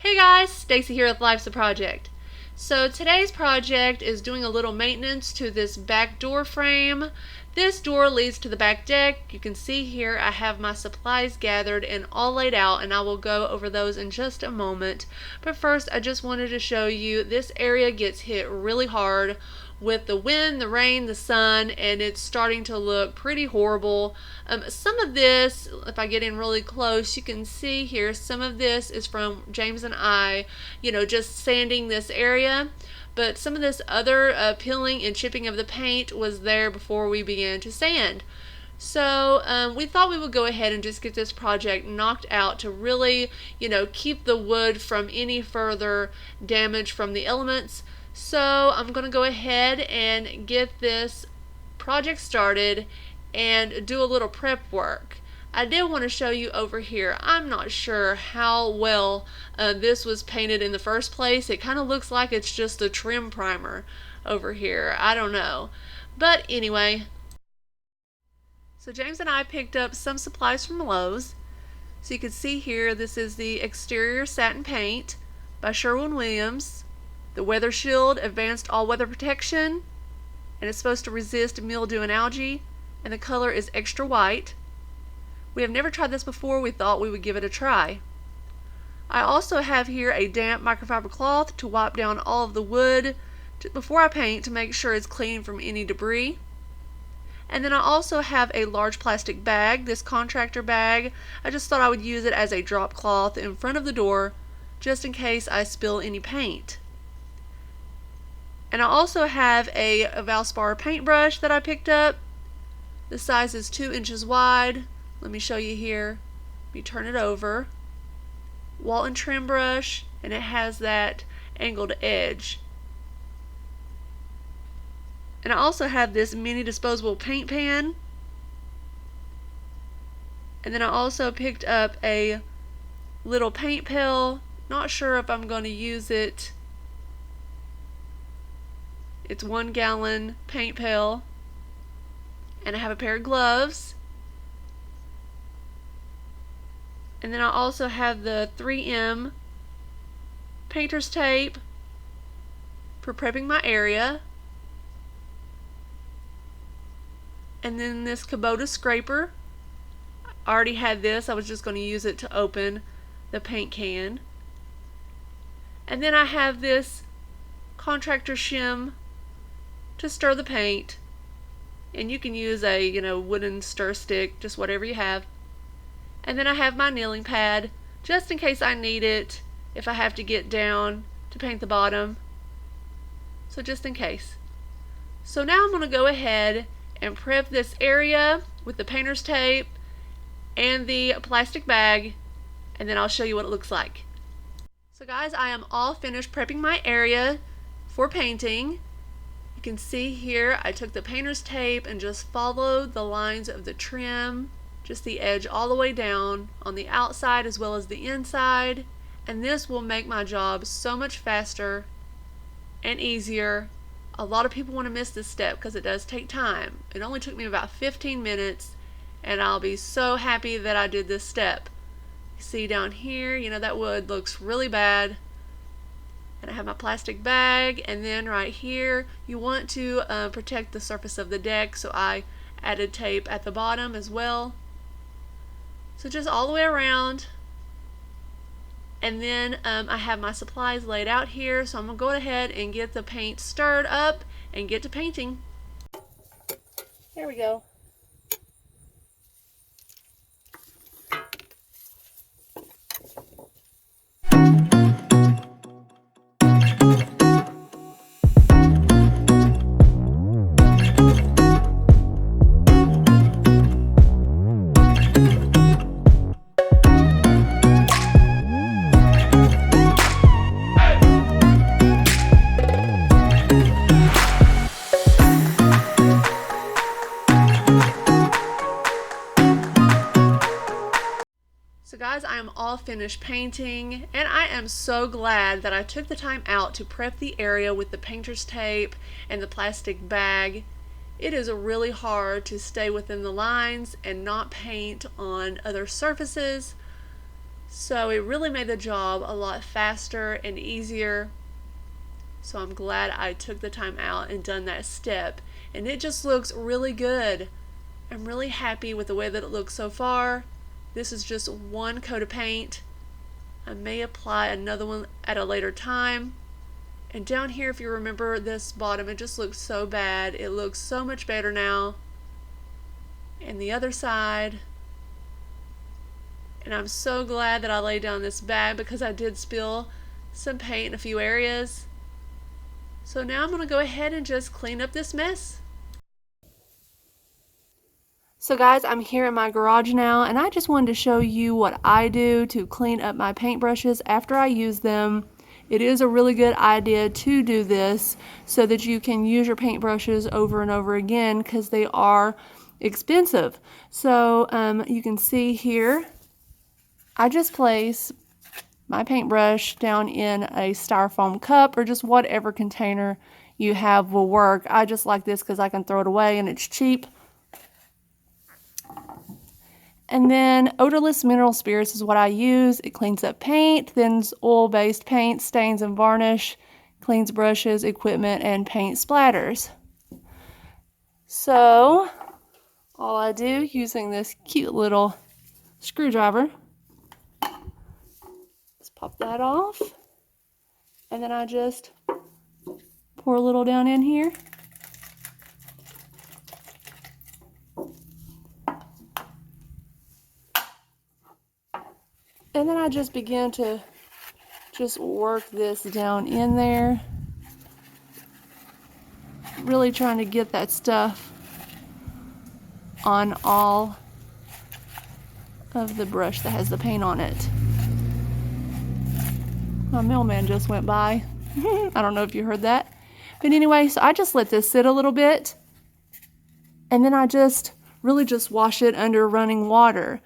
Hey guys, Stacy here with Life's a Project. So today's project is doing a little maintenance to this back door frame. This door leads to the back deck. You can see here I have my supplies gathered and all laid out, and I will go over those in just a moment. But first I just wanted to show you this area gets hit really hard with the wind, the rain, the sun, and it's starting to look pretty horrible. Some of this, if I get in really close, you can see here some of this is from James and I, just sanding this area. But some of this other peeling and chipping of the paint was there before we began to sand. So we thought we would go ahead and just get this project knocked out to really, keep the wood from any further damage from the elements. So I'm going to go ahead and get this project started and do a little prep work. I did want to show you over here. I'm not sure how well this was painted in the first place. It kind of looks like it's just a trim primer over here. I don't know. But anyway, so James and I picked up some supplies from Lowe's. So you can see here, this is the exterior satin paint by Sherwin-Williams. The Weather Shield Advanced All-Weather Protection, and it's supposed to resist mildew and algae, and the color is extra white. We have never tried this before. We thought we would give it a try. I also have here a damp microfiber cloth to wipe down all of the wood before I paint to make sure it's clean from any debris. And then I also have a large plastic bag, this contractor bag. I just thought I would use it as a drop cloth in front of the door just in case I spill any paint. And I also have a Valspar paintbrush that I picked up. The size is 2 inches wide. Let me show you here. You turn it over. Walton trim brush, and it has that angled edge. And I also have this mini disposable paint pan. And then I also picked up a little paint pail. Not sure if I'm going to use it. It's 1 gallon paint pail, and I have a pair of gloves, and then I also have the 3M painter's tape for prepping my area, and then this Kubota scraper. I already had this. I was just going to use it to open the paint can. And then I have this contractor shim to stir the paint, and you can use a wooden stir stick, just whatever you have. And then I have my kneeling pad just in case I need it if I have to get down to paint the bottom, so just in case. So now I'm going to go ahead and prep this area with the painter's tape and the plastic bag, and then I'll show you what it looks like. So guys, I am all finished prepping my area for painting. You can see here I took the painter's tape and just followed the lines of the trim, just the edge all the way down on the outside as well as the inside, and this will make my job so much faster and easier. A lot of people want to miss this step because it does take time. It only took me about 15 minutes, and I'll be so happy that I did this step. You see down here, that wood looks really bad. And I have my plastic bag, and then right here you want to protect the surface of the deck, so I added tape at the bottom as well. So just all the way around, and then I have my supplies laid out here, so I'm going to go ahead and get the paint stirred up and get to painting. There we go. So guys, I am all finished painting, and I am so glad that I took the time out to prep the area with the painter's tape and the plastic bag. It is really hard to stay within the lines and not paint on other surfaces. So it really made the job a lot faster and easier. So I'm glad I took the time out and done that step. And it just looks really good. I'm really happy with the way that it looks so far. This is just one coat of paint. I may apply another one at a later time. And down here, if you remember this bottom, it just looks so bad. It looks so much better now. And the other side. And I'm so glad that I laid down this bag because I did spill some paint in a few areas. So now I'm going to go ahead and just clean up this mess. So guys, I'm here in my garage now, and I just wanted to show you what I do to clean up my paintbrushes after I use them. It is a really good idea to do this so that you can use your paintbrushes over and over again because they are expensive. So you can see here, I just place my paintbrush down in a styrofoam cup or just whatever container you have will work. I just like this because I can throw it away and it's cheap. And then odorless mineral spirits is what I use. It cleans up paint, thins oil-based paint, stains and varnish, cleans brushes, equipment, and paint splatters. So all I do using this cute little screwdriver, pop that off, and then I just pour a little down in here. And then I just begin to just work this down in there. Really trying to get that stuff on all of the brush that has the paint on it. My mailman just went by. I don't know if you heard that. But anyway, so I just let this sit a little bit. And then I just really just wash it under running water.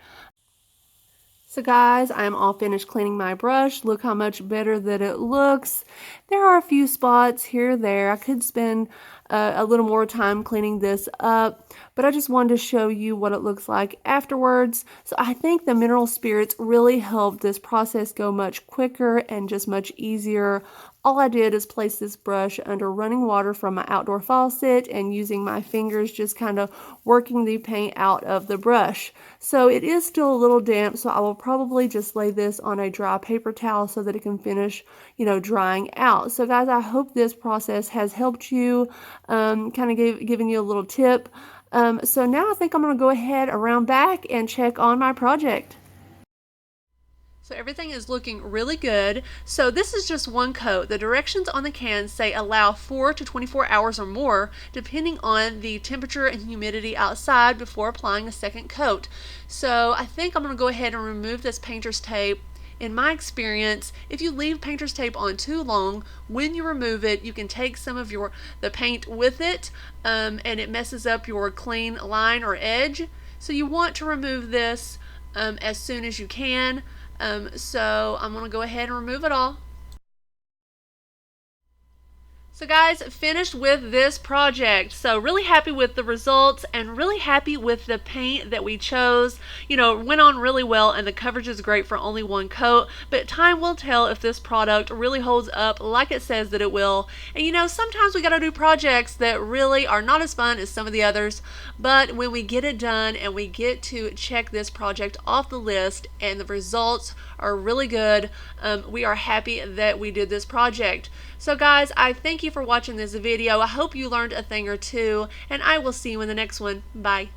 So guys, I'm all finished cleaning my brush. Look how much better that it looks. There are a few spots here or there. I could spend a little more time cleaning this up, but I just wanted to show you what it looks like afterwards. So I think the mineral spirits really helped this process go much quicker and just much easier. All I did is place this brush under running water from my outdoor faucet and using my fingers just kind of working the paint out of the brush. So it is still a little damp, so I will probably just lay this on a dry paper towel so that it can finish, drying out. So guys, I hope this process has helped you, kind of giving you a little tip. So now I think I'm going to go ahead around back and check on my project. So everything is looking really good. So this is just one coat. The directions on the can say allow 4 to 24 hours or more, depending on the temperature and humidity outside before applying a second coat. So I think I'm going to go ahead and remove this painter's tape. In my experience, if you leave painter's tape on too long, when you remove it, you can take some of the paint with it, and it messes up your clean line or edge. So you want to remove this as soon as you can. So I'm going to go ahead and remove it all. So guys, finished with this project. So really happy with the results and really happy with the paint that we chose. Went on really well and the coverage is great for only one coat, but time will tell if this product really holds up like it says that it will. And sometimes we gotta do projects that really are not as fun as some of the others, but when we get it done and we get to check this project off the list and the results are really good, we are happy that we did this project. So guys, I thank you for watching this video. I hope you learned a thing or two, and I will see you in the next one. Bye.